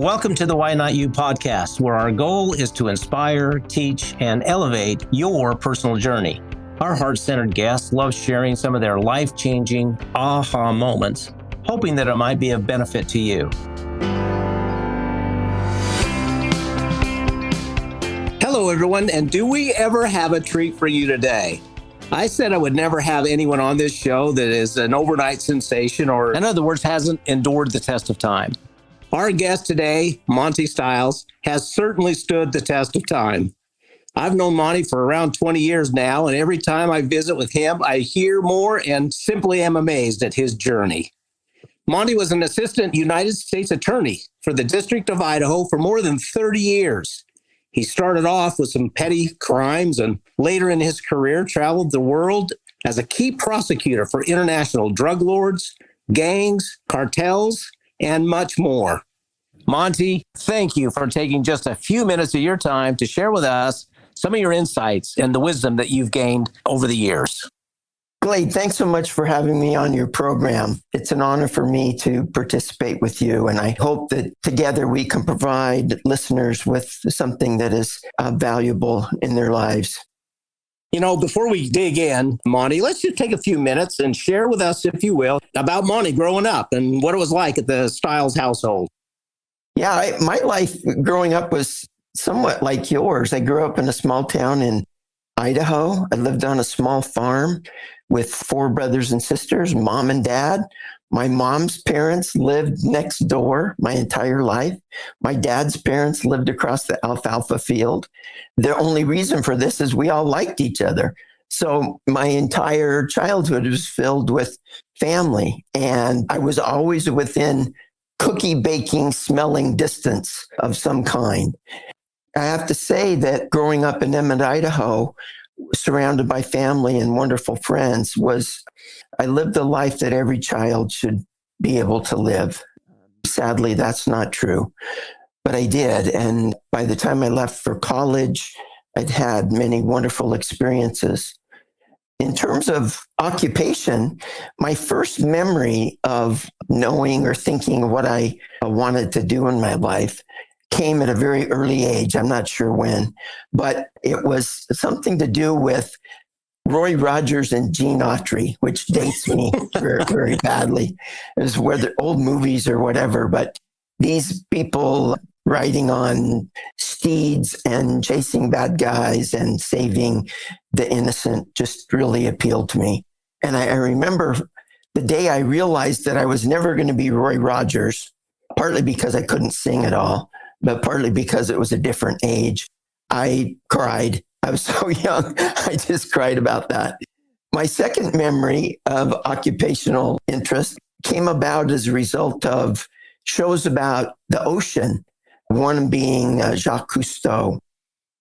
Welcome to the Why Not You podcast, where our goal is to inspire, teach, and elevate your personal journey. Our heart-centered guests love sharing some of their life-changing aha moments, hoping that it might be of benefit to you. Hello, everyone, and do we ever have a treat for you today? I said I would never have anyone on this show that is an overnight sensation, or in other words, hasn't endured the test of time. Our guest today, Monte Stiles, has certainly stood the test of time. I've known Monte for around 20 years now, and every time I visit with him, I hear more and simply am amazed at his journey. Monte was an assistant United States attorney for the District of Idaho for more than 30 years. He started off with some petty crimes and later in his career traveled the world as a key prosecutor for international drug lords, gangs, cartels, and much more. Monte, thank you for taking just a few minutes of your time to share with us some of your insights and the wisdom that you've gained over the years. Glade, thanks so much for having me on your program. It's an honor for me to participate with you, and I hope that together we can provide listeners with something that is valuable in their lives. You know, before we dig in, Monte, let's just take a few minutes and share with us, if you will, about Monte growing up and what it was like at the Stiles household. Yeah, my life growing up was somewhat like yours. I grew up in a small town in Idaho. I lived on a small farm with 4 brothers and sisters, mom and dad. My mom's parents lived next door my entire life. My dad's parents lived across the alfalfa field. The only reason for this is we all liked each other. So my entire childhood was filled with family, and I was always within cookie baking, smelling distance of some kind. I have to say that growing up in Emmett, Idaho, surrounded by family and wonderful friends, I lived the life that every child should be able to live. Sadly, that's not true, but I did. And by the time I left for college, I'd had many wonderful experiences. In terms of occupation, my first memory of knowing or thinking what I wanted to do in my life came at a very early age. I'm not sure when, but it was something to do with Roy Rogers and Gene Autry, which dates me very, very badly. It was whether old movies or whatever, but these people riding on steeds and chasing bad guys and saving the innocent just really appealed to me. And I remember the day I realized that I was never going to be Roy Rogers, partly because I couldn't sing at all, but partly because it was a different age. I cried. I was so young. I just cried about that. My second memory of occupational interest came about as a result of shows about the ocean, one being Jacques Cousteau.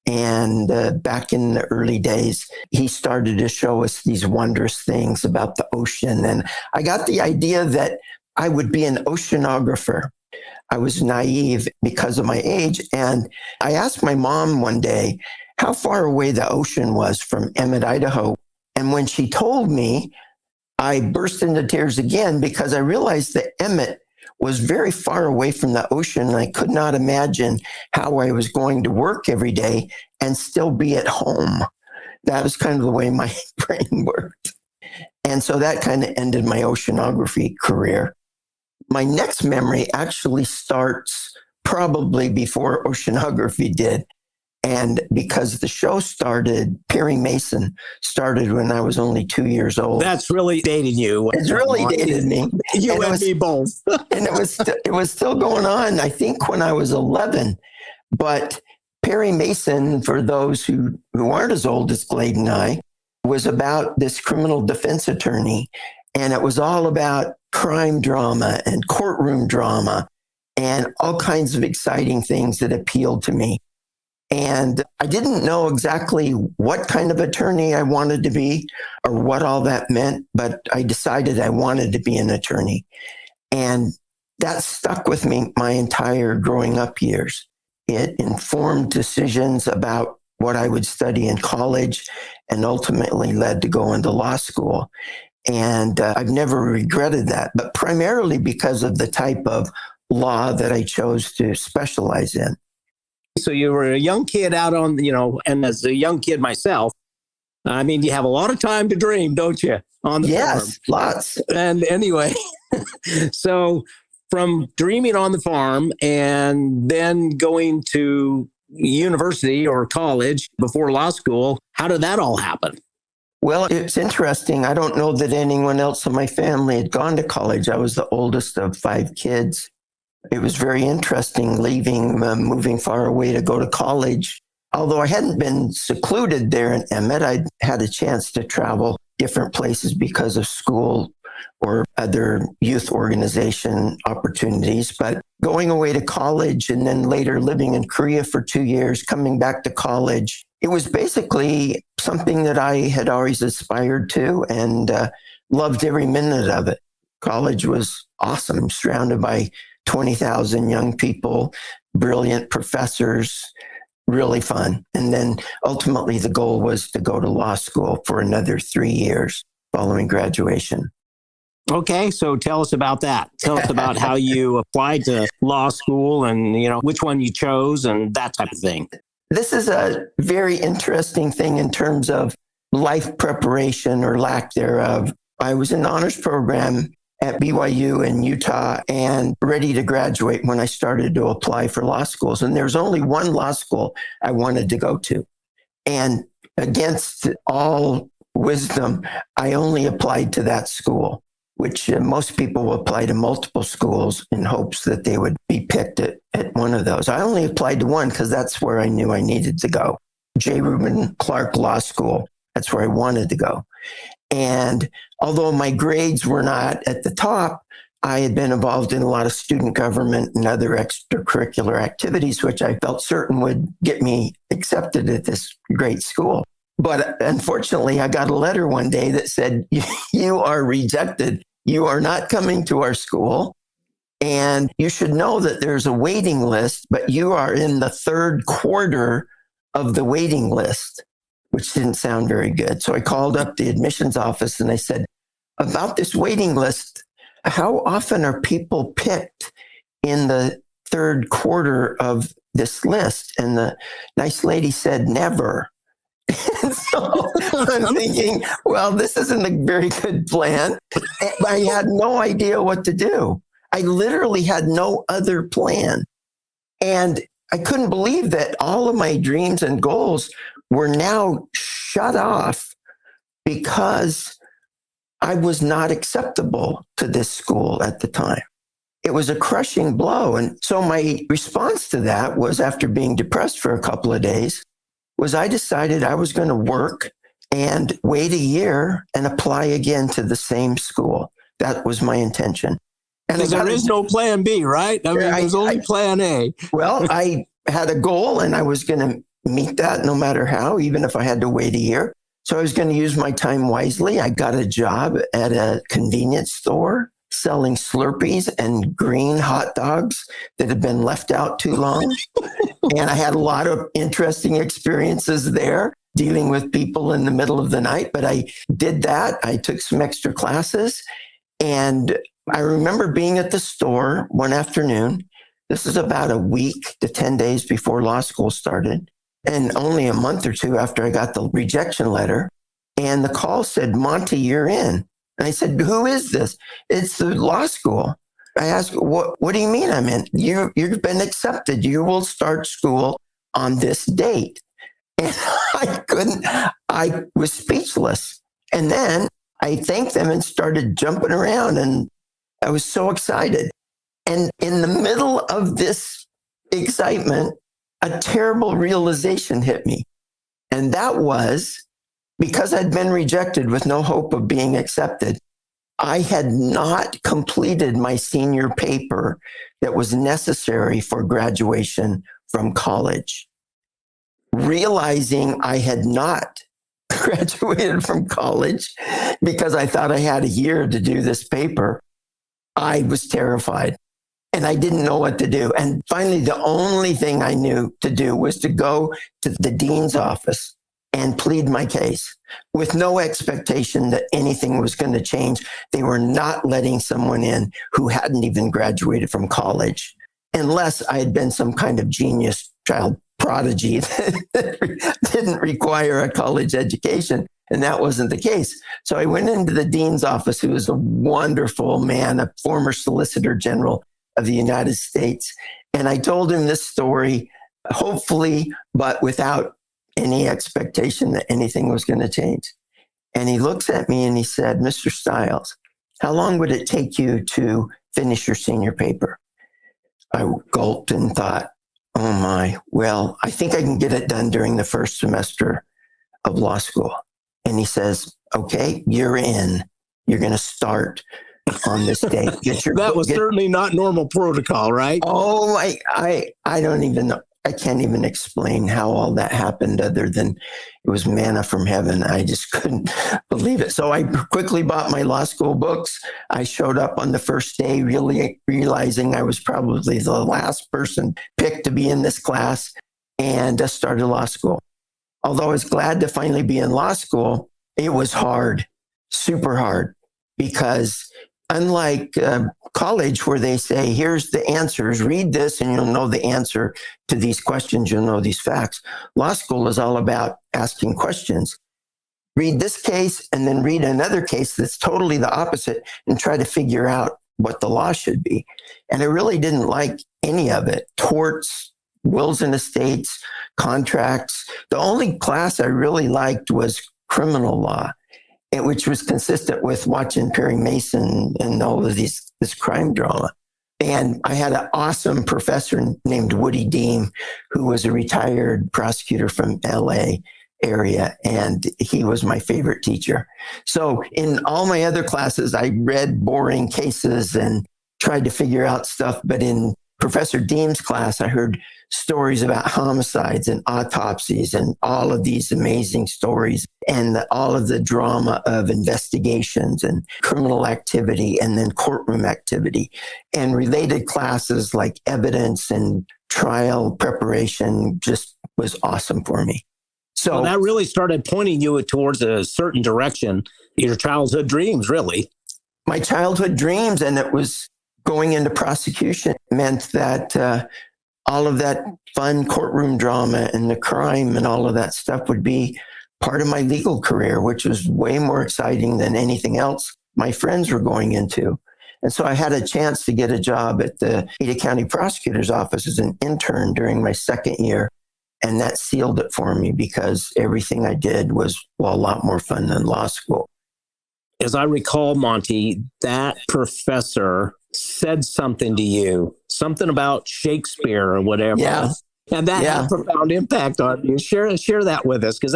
And back in the early days, he started to show us these wondrous things about the ocean. And I got the idea that I would be an oceanographer. I was naive because of my age. And I asked my mom one day how far away the ocean was from Emmett, Idaho. And when she told me, I burst into tears again because I realized that Emmett was very far away from the ocean. And I could not imagine how I was going to work every day and still be at home. That was kind of the way my brain worked. And so that kind of ended my oceanography career. My next memory actually starts probably before oceanography did. And because the show started, Perry Mason started when I was only 2 years old. That's really dating you. It's really dated me. You and me both. And it was still going on, I think, when I was 11. But Perry Mason, for those who aren't as old as Glade and I, was about this criminal defense attorney. And it was all about crime drama and courtroom drama and all kinds of exciting things that appealed to me. And I didn't know exactly what kind of attorney I wanted to be or what all that meant, but I decided I wanted to be an attorney. And that stuck with me my entire growing up years. It informed decisions about what I would study in college and ultimately led to go into law school. And I've never regretted that, but primarily because of the type of law that I chose to specialize in. So you were a young kid out on, and as a young kid myself, I mean, you have a lot of time to dream, don't you, on the farm? Yes, lots. And anyway, so from dreaming on the farm and then going to university or college before law school, how did that all happen? Well, it's interesting. I don't know that anyone else in my family had gone to college. I was the oldest of 5 kids. It was very interesting leaving, moving far away to go to college. Although I hadn't been secluded there in Emmett, I'd had a chance to travel different places because of school or other youth organization opportunities. But going away to college and then later living in Korea for 2 years, coming back to college, it was basically something that I had always aspired to and loved every minute of it. College was awesome, surrounded by 20,000 young people, brilliant professors, really fun. And then ultimately the goal was to go to law school for another 3 years following graduation. Okay, so tell us about that. Tell us about how you applied to law school and, which one you chose and that type of thing. This is a very interesting thing in terms of life preparation or lack thereof. I was in the honors program at BYU in Utah and ready to graduate when I started to apply for law schools. And there's only one law school I wanted to go to. And against all wisdom, I only applied to that school, which most people will apply to multiple schools in hopes that they would be picked at one of those. I only applied to one because that's where I knew I needed to go. J. Reuben Clark Law School. That's where I wanted to go. And although my grades were not at the top, I had been involved in a lot of student government and other extracurricular activities, which I felt certain would get me accepted at this great school. But unfortunately, I got a letter one day that said, you are rejected. You are not coming to our school. And you should know that there's a waiting list, but you are in the 3rd quarter of the waiting list, which didn't sound very good. So I called up the admissions office and I said, about this waiting list, how often are people picked in the 3rd quarter of this list? And the nice lady said, never. And so I'm thinking, well, this isn't a very good plan. I had no idea what to do. I literally had no other plan. And I couldn't believe that all of my dreams and goals were now shut off because I was not acceptable to this school at the time. It was a crushing blow. And so my response to that was, after being depressed for a couple of days, was I decided I was going to work and wait a year and apply again to the same school. That was my intention. And there is no plan B, right? I mean, there's only plan A. Well, I had a goal and I was going to meet that no matter how, even if I had to wait a year. So I was going to use my time wisely. I got a job at a convenience store selling Slurpees and green hot dogs that had been left out too long. And I had a lot of interesting experiences there dealing with people in the middle of the night. But I did that. I took some extra classes. And I remember being at the store one afternoon. This is about a week to 10 days before law school started, and only a month or two after I got the rejection letter. And the call said, Monte, you're in. And I said, who is this? It's the law school. I asked, what do you mean I'm in? You've been accepted. You will start school on this date. And I was speechless. And then I thanked them and started jumping around, and I was so excited. And in the middle of this excitement, a terrible realization hit me. And that was, because I'd been rejected with no hope of being accepted, I had not completed my senior paper that was necessary for graduation from college. Realizing I had not graduated from college because I thought I had a year to do this paper, I was terrified and I didn't know what to do. And finally, the only thing I knew to do was to go to the dean's office and plead my case with no expectation that anything was going to change. They were not letting someone in who hadn't even graduated from college, unless I had been some kind of genius child prodigy that didn't require a college education. And that wasn't the case. So I went into the dean's office, who was a wonderful man, a former Solicitor General of the United States. And I told him this story, hopefully, but without any expectation that anything was going to change. And he looks at me and he said, Mr. Stiles, how long would it take you to finish your senior paper? I gulped and thought, oh my, well, I think I can get it done during the first semester of law school. And he says, okay, you're in. You're going to start on this date. That was certainly not normal protocol, right? Oh, I don't even know. I can't even explain how all that happened other than it was manna from heaven. I just couldn't believe it. So I quickly bought my law school books. I showed up on the first day, really realizing I was probably the last person picked to be in this class, and started law school. Although I was glad to finally be in law school, it was hard, super hard, because unlike college, where they say, here's the answers, read this and you'll know the answer to these questions, you'll know these facts. Law school is all about asking questions. Read this case and then read another case that's totally the opposite and try to figure out what the law should be. And I really didn't like any of it. Torts, wills and estates, contracts. The only class I really liked was criminal law, which was consistent with watching Perry Mason and all of this crime drama. And I had an awesome professor named Woody Deem, who was a retired prosecutor from LA area, and he was my favorite teacher. So in all my other classes, I read boring cases and tried to figure out stuff. But in Professor Deem's class, I heard stories about homicides and autopsies and all of these amazing stories, and all of the drama of investigations and criminal activity and then courtroom activity, and related classes like evidence and trial preparation just was awesome for me. So that really started pointing you towards a certain direction, your childhood dreams, really. My childhood dreams, and it was going into prosecution, meant that all of that fun courtroom drama and the crime and all of that stuff would be part of my legal career, which was way more exciting than anything else my friends were going into. And so I had a chance to get a job at the Ada County Prosecutor's Office as an intern during my second year. And that sealed it for me, because everything I did was, well, a lot more fun than law school. As I recall, Monte, that professor said something to you, something about Shakespeare or whatever. Yeah. And that had a profound impact on you. Share that with us, because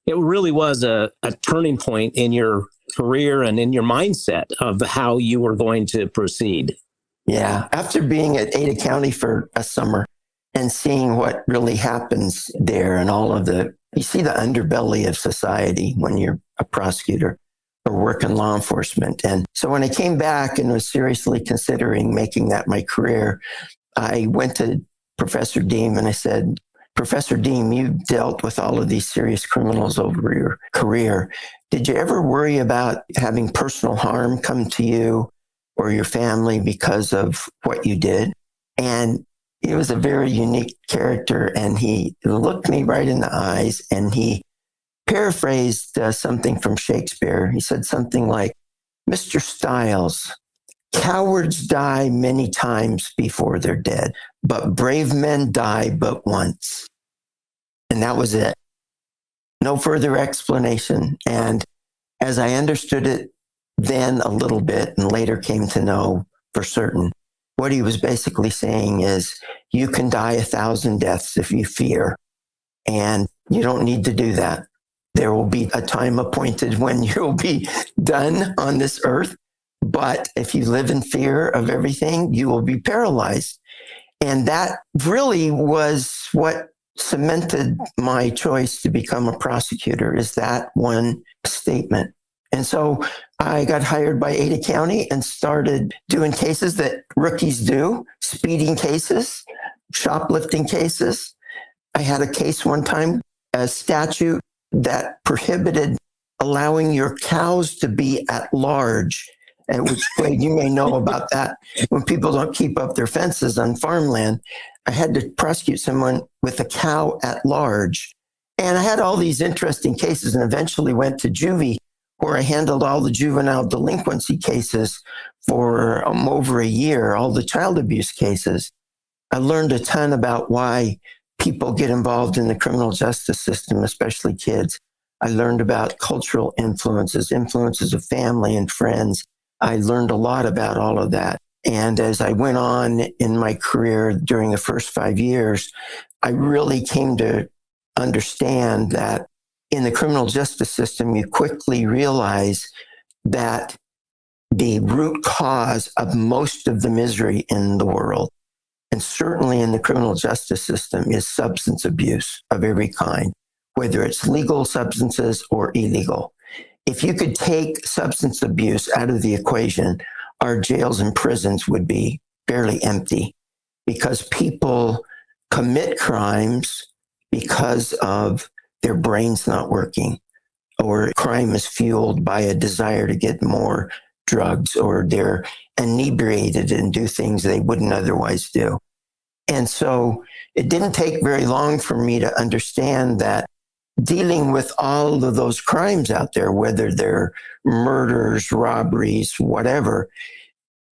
it really was a turning point in your career and in your mindset of how you were going to proceed. Yeah. After being at Ada County for a summer and seeing what really happens there and you see the underbelly of society when you're a prosecutor or work in law enforcement. And so when I came back and was seriously considering making that my career, I went to Professor Deem and I said, Professor Deem, you've dealt with all of these serious criminals over your career. Did you ever worry about having personal harm come to you or your family because of what you did? And he was a very unique character, and he looked me right in the eyes and he paraphrased something from Shakespeare. He said something like, Mr. Stiles, cowards die many times before they're dead, but brave men die but once. And that was it. No further explanation. And as I understood it then a little bit and later came to know for certain, what he was basically saying is, you can die 1,000 deaths if you fear, and you don't need to do that. There will be a time appointed when you'll be done on this earth. But if you live in fear of everything, you will be paralyzed. And that really was what cemented my choice to become a prosecutor, is that one statement. And so I got hired by Ada County and started doing cases that rookies do, speeding cases, shoplifting cases. I had a case one time, a statute that prohibited allowing your cows to be at large, at which point you may know about that. When people don't keep up their fences on farmland, I had to prosecute someone with a cow at large. And I had all these interesting cases and eventually went to juvie, where I handled all the juvenile delinquency cases for over a year, all the child abuse cases. I learned a ton about why people get involved in the criminal justice system, especially kids. I learned about cultural influences of family and friends. I learned a lot about all of that. And as I went on in my career during the first 5 years, I really came to understand that in the criminal justice system, you quickly realize that the root cause of most of the misery in the world, and certainly in the criminal justice system, is substance abuse of every kind, whether it's legal substances or illegal. If you could take substance abuse out of the equation, our jails and prisons would be fairly empty, because people commit crimes because of their brains not working, or crime is fueled by a desire to get more drugs, or they're inebriated and do things they wouldn't otherwise do. And so it didn't take very long for me to understand that dealing with all of those crimes out there, whether they're murders, robberies, whatever,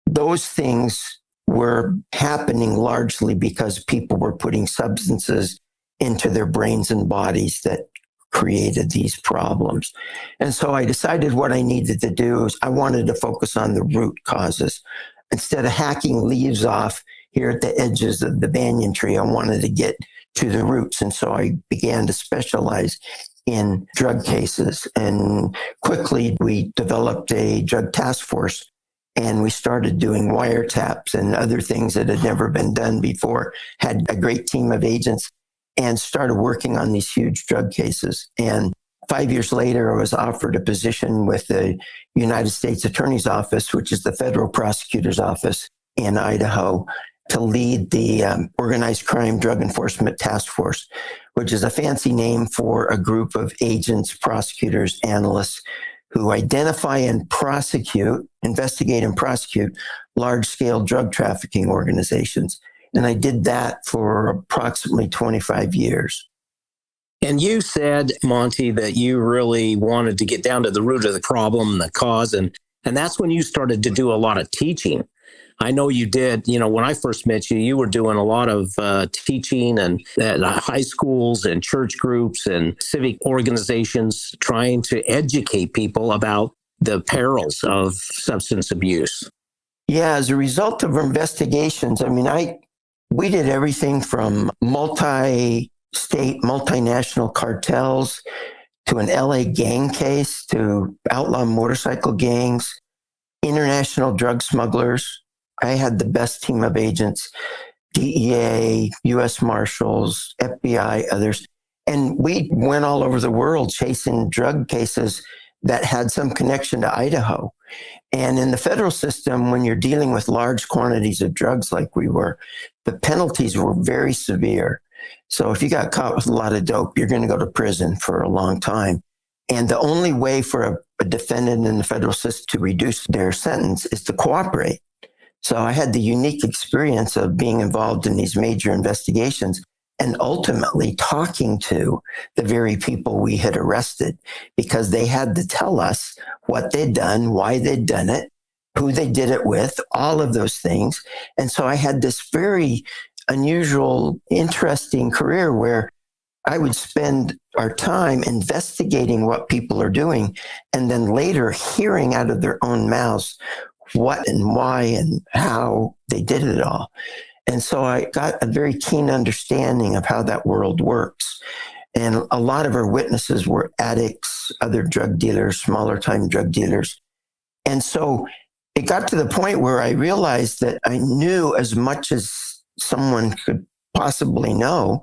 those things were happening largely because people were putting substances into their brains and bodies that created these problems. And so I decided what I needed to do is I wanted to focus on the root causes. Instead of hacking leaves off here at the edges of the banyan tree, I wanted to get to the roots. And so I began to specialize in drug cases. And quickly we developed a drug task force, and we started doing wiretaps and other things that had never been done before, had a great team of agents, and started working on these huge drug cases. And 5 years later, I was offered a position with the United States Attorney's Office, which is the federal prosecutor's office in Idaho, to lead the Organized Crime Drug Enforcement Task Force, which is a fancy name for a group of agents, prosecutors, analysts who identify and prosecute, investigate and prosecute large-scale drug trafficking organizations. And I did that for approximately 25 years. And you said, Monte, that you really wanted to get down to the root of the problem, the cause, and that's when you started to do a lot of teaching. I know you did. When I first met you, you were doing a lot of teaching and at high schools and church groups and civic organizations, trying to educate people about the perils of substance abuse. Yeah, as a result of investigations, we did everything from multi-state, multinational cartels to an LA gang case to outlaw motorcycle gangs, international drug smugglers. I had the best team of agents, DEA, U.S. Marshals, FBI, others. And we went all over the world chasing drug cases that had some connection to Idaho. And in the federal system, when you're dealing with large quantities of drugs like we were, the penalties were very severe. So if you got caught with a lot of dope, you're going to go to prison for a long time. And the only way for a defendant in the federal system to reduce their sentence is to cooperate. So I had the unique experience of being involved in these major investigations and ultimately talking to the very people we had arrested, because they had to tell us what they'd done, why they'd done it, who they did it with, all of those things. And so I had this very unusual, interesting career where I would spend our time investigating what people are doing and then later hearing out of their own mouths what and why and how they did it all. And so I got a very keen understanding of how that world works. And a lot of our witnesses were addicts, other drug dealers, smaller time drug dealers. And so it got to the point where I realized that I knew as much as someone could possibly know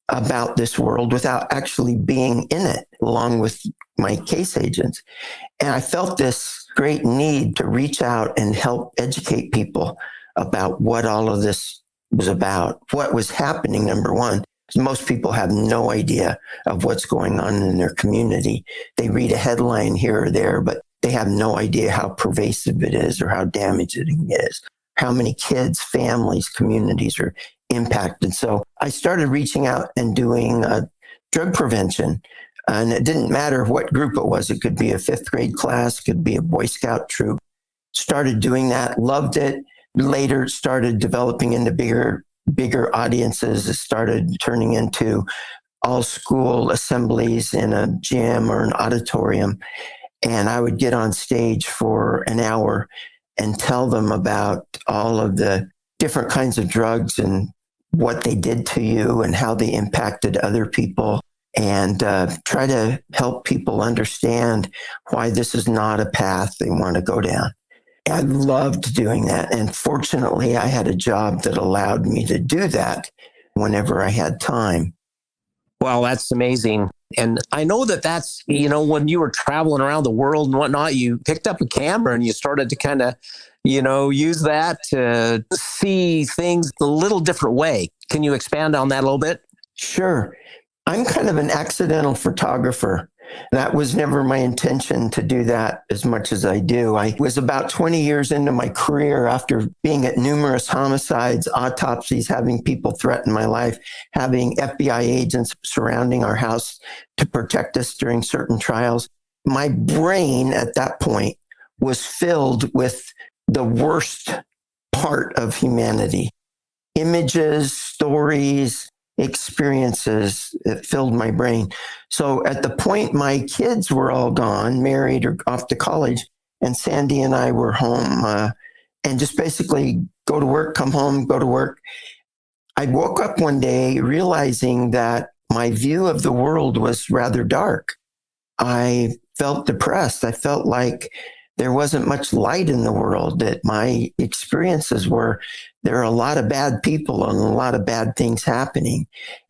about this world without actually being in it, along with my case agents. And I felt this great need to reach out and help educate people about what all of this was about, what was happening, number one, Most people have no idea of what's going on in their community. They read a headline here or there, but they have no idea how pervasive it is or how damaging it is, how many kids, families, communities are impacted. So I started reaching out and doing drug prevention. And it didn't matter what group it was. It could be a fifth grade class, could be a Boy Scout troop. Started doing that, loved it. Later started developing into bigger audiences. It started turning into all school assemblies in a gym or an auditorium. And I would get on stage for an hour and tell them about all of the different kinds of drugs and what they did to you and how they impacted other people, and try to help people understand why this is not a path they want to go down. I loved doing that. And fortunately, I had a job that allowed me to do that whenever I had time. Well, that's amazing. And I know that's, when you were traveling around the world and whatnot, you picked up a camera and you started to kind of, use that to see things a little different way. Can you expand on that a little bit? Sure. I'm kind of an accidental photographer. That was never my intention to do that as much as I do. I was about 20 years into my career after being at numerous homicides, autopsies, having people threaten my life, having FBI agents surrounding our house to protect us during certain trials. My brain at that point was filled with the worst part of humanity. Images, stories, experiences that filled my brain. So at the point my kids were all gone, married or off to college, and Sandy and I were home and just basically go to work, come home, go to work. I woke up one day realizing that my view of the world was rather dark. I felt depressed. I felt like there wasn't much light in the world, that my experiences were, there are a lot of bad people and a lot of bad things happening.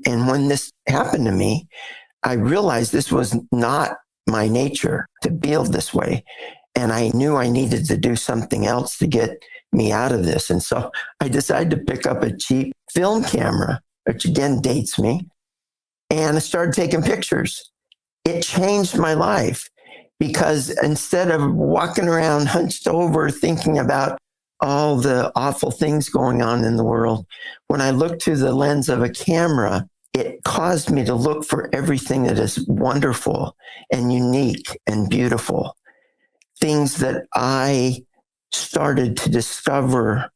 And when this happened to me, I realized this was not my nature to feel this way. And I knew I needed to do something else to get me out of this. And so I decided to pick up a cheap film camera, which again dates me, and I started taking pictures. It changed my life. Because instead of walking around hunched over thinking about all the awful things going on in the world, when I looked through the lens of a camera, it caused me to look for everything that is wonderful and unique and beautiful. Things that I started to discover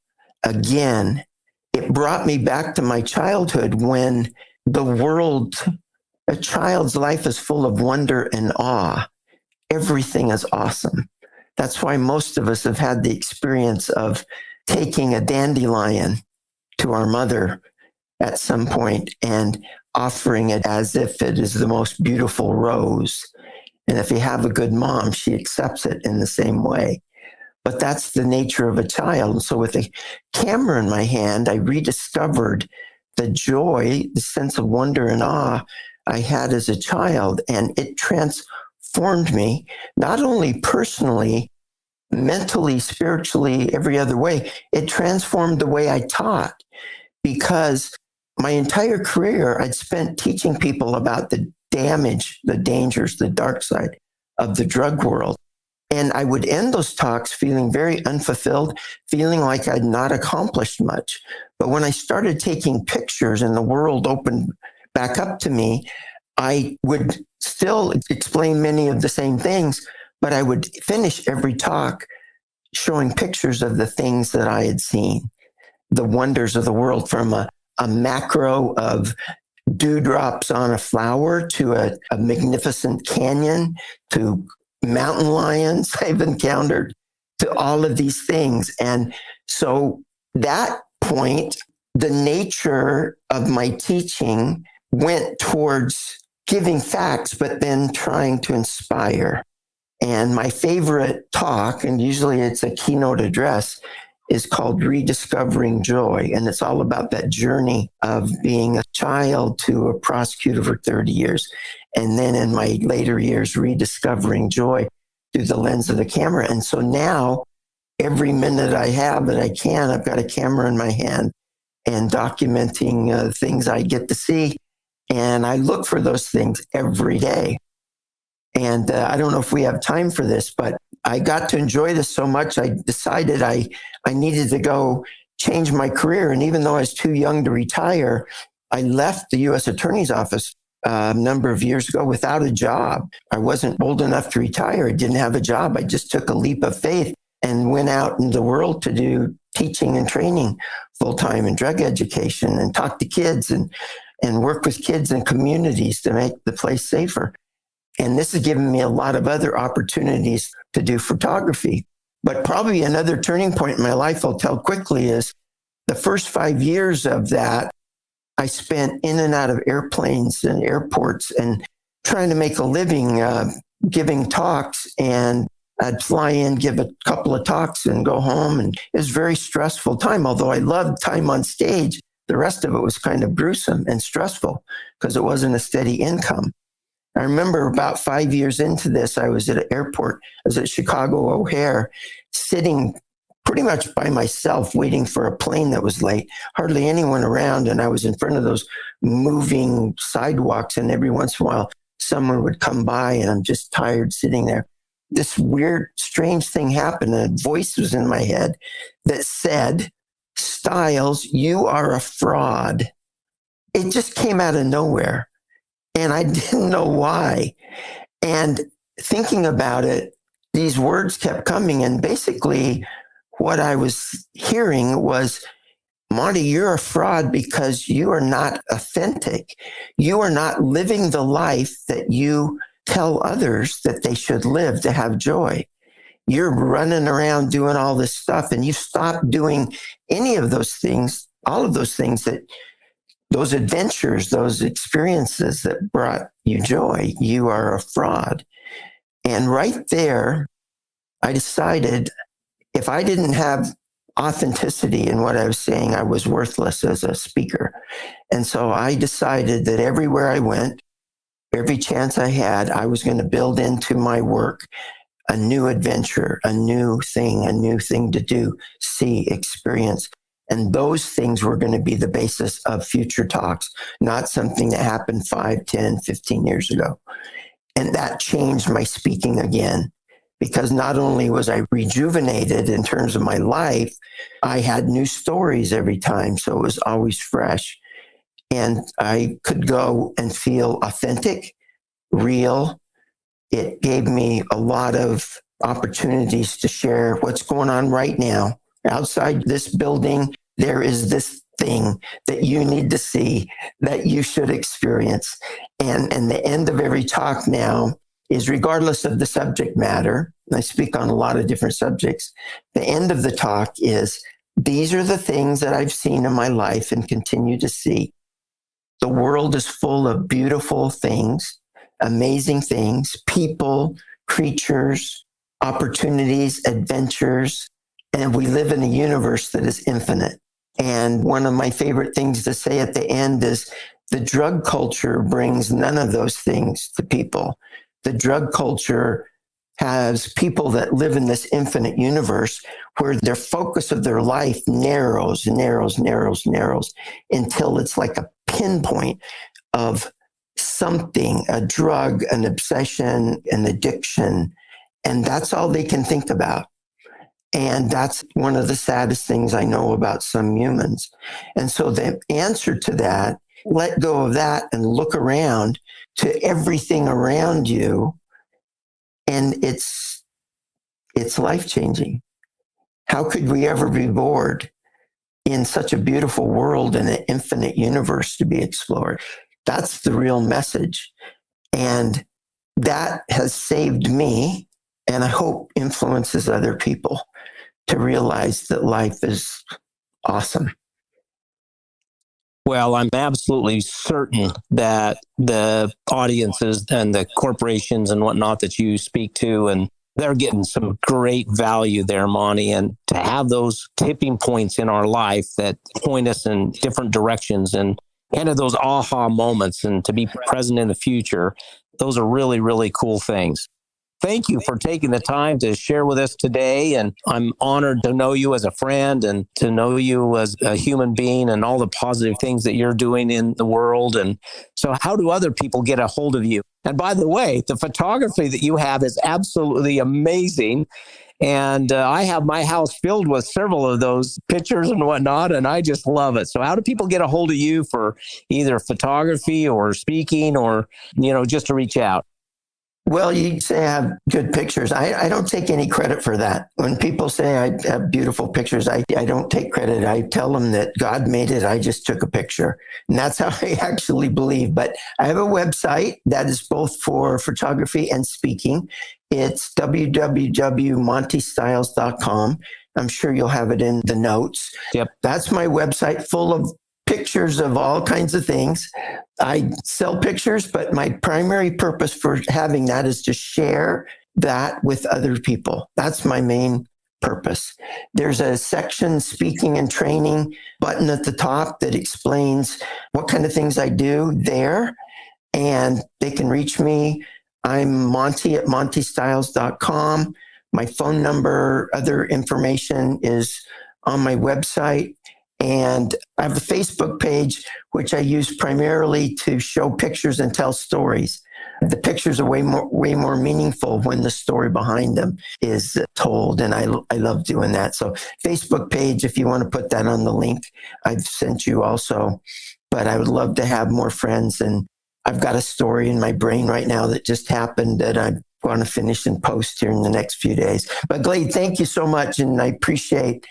again. It brought me back to my childhood when a child's life is full of wonder and awe. Everything is awesome. That's why most of us have had the experience of taking a dandelion to our mother at some point and offering it as if it is the most beautiful rose. And if you have a good mom, she accepts it in the same way. But that's the nature of a child. So with a camera in my hand, I rediscovered the joy, the sense of wonder and awe I had as a child. And it transformed me, not only personally, mentally, spiritually, every other way. It transformed the way I taught, because my entire career I'd spent teaching people about the damage, the dangers, the dark side of the drug world. And I would end those talks feeling very unfulfilled, feeling like I'd not accomplished much. But when I started taking pictures and the world opened back up to me, I would still explain many of the same things, but I would finish every talk showing pictures of the things that I had seen, the wonders of the world, from a macro of dewdrops on a flower to a magnificent canyon to mountain lions I've encountered, to all of these things. And so that point, the nature of my teaching went towards giving facts, but then trying to inspire. And my favorite talk, and usually it's a keynote address, is called Rediscovering Joy. And it's all about that journey of being a child to a prosecutor for 30 years. And then in my later years, rediscovering joy through the lens of the camera. And so now, every minute I have that I can, I've got a camera in my hand and documenting things I get to see And I look for those things every day. And I don't know if we have time for this, but I got to enjoy this so much, I decided I needed to go change my career. And even though I was too young to retire, I left the U.S. Attorney's Office a number of years ago without a job. I wasn't old enough to retire. I didn't have a job. I just took a leap of faith and went out in the world to do teaching and training full-time in drug education and talk to kids and work with kids and communities to make the place safer. And this has given me a lot of other opportunities to do photography. But probably another turning point in my life I'll tell quickly is the first 5 years of that, I spent in and out of airplanes and airports and trying to make a living giving talks. And I'd fly in, give a couple of talks and go home. And it was a very stressful time. Although I loved time on stage, the rest of it was kind of gruesome and stressful because it wasn't a steady income. I remember about 5 years into this, I was at an airport. I was at Chicago O'Hare, sitting pretty much by myself, waiting for a plane that was late. Hardly anyone around, and I was in front of those moving sidewalks, and every once in a while, someone would come by, and I'm just tired sitting there. This weird, strange thing happened, and a voice was in my head that said, "Stiles, you are a fraud." It just came out of nowhere. And I didn't know why. And thinking about it, these words kept coming. And basically, what I was hearing was, Monte, you're a fraud because you are not authentic. You are not living the life that you tell others that they should live to have joy. You're running around doing all this stuff, and you stopped doing any of those things, all of those things that those adventures, those experiences that brought you joy. You are a fraud. And right there, I decided if I didn't have authenticity in what I was saying, I was worthless as a speaker. And so I decided that everywhere I went, every chance I had, I was going to build into my work a new adventure, a new thing to do, see, experience. And those things were going to be the basis of future talks, not something that happened 5, 10, 15 years ago. And that changed my speaking again, because not only was I rejuvenated in terms of my life, I had new stories every time. So it was always fresh. And I could go and feel authentic, real. It gave me a lot of opportunities to share what's going on right now. Outside this building, there is this thing that you need to see, that you should experience. And the end of every talk now is, regardless of the subject matter, and I speak on a lot of different subjects, the end of the talk is, these are the things that I've seen in my life and continue to see. The world is full of beautiful things, amazing things, people, creatures, opportunities, adventures, and we live in a universe that is infinite. And one of my favorite things to say at the end is, the drug culture brings none of those things to people. The drug culture has people that live in this infinite universe where their focus of their life narrows until it's like a pinpoint of something, a drug, an obsession, an addiction, and that's all they can think about. And that's one of the saddest things I know about some humans. And so the answer to that, let go of that and look around to everything around you. And it's life-changing. How could we ever be bored in such a beautiful world and an infinite universe to be explored? That's the real message. And that has saved me, and I hope influences other people to realize that life is awesome. Well, I'm absolutely certain that the audiences and the corporations and whatnot that you speak to, and they're getting some great value there, Monte. And to have those tipping points in our life that point us in different directions and kind of those aha moments, and to be present in the future, those are really, really cool things. thank you for taking the time to share with us today. And I'm honored to know you as a friend and to know you as a human being and all the positive things that you're doing in the world. And so how do other people get a hold of you? And by the way, the photography that you have is absolutely amazing. And I have my house filled with several of those pictures and whatnot, and I just love it. So how do people get a hold of you for either photography or speaking or, just to reach out? Well, you say I have good pictures. I don't take any credit for that. When people say I have beautiful pictures, I don't take credit. I tell them that God made it. I just took a picture. And that's how I actually believe. But I have a website that is both for photography and speaking. It's www.montestiles.com. I'm sure you'll have it in the notes. Yep. That's my website full of pictures of all kinds of things. I sell pictures, but my primary purpose for having that is to share that with other people. That's my main purpose. There's a section, speaking and training button at the top that explains what kind of things I do there, and they can reach me. I'm Monte at montestiles.com. My phone number, other information is on my website. And I have a Facebook page, which I use primarily to show pictures and tell stories. The pictures are way more meaningful when the story behind them is told. And I love doing that. So Facebook page, if you want to put that on the link, I've sent you also. But I would love to have more friends. And I've got a story in my brain right now that just happened that I'm going to finish and post here in the next few days. But Glade, thank you so much. And I appreciate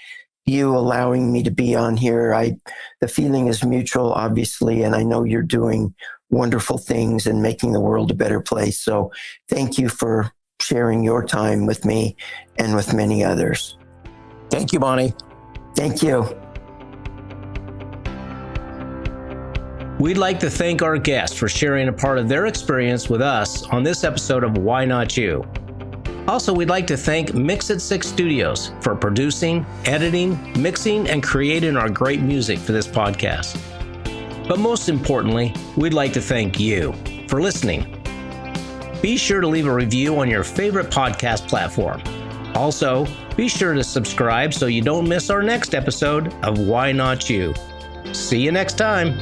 you allowing me to be on here. The feeling is mutual, obviously, and I know you're doing wonderful things and making the world a better place. So thank you for sharing your time with me and with many others. Thank you, Monte. Thank you. We'd like to thank our guests for sharing a part of their experience with us on this episode of Why Not You? Also, we'd like to thank Mix It 6 Studios for producing, editing, mixing, and creating our great music for this podcast. But most importantly, we'd like to thank you for listening. Be sure to leave a review on your favorite podcast platform. Also, be sure to subscribe so you don't miss our next episode of Why Not You? See you next time.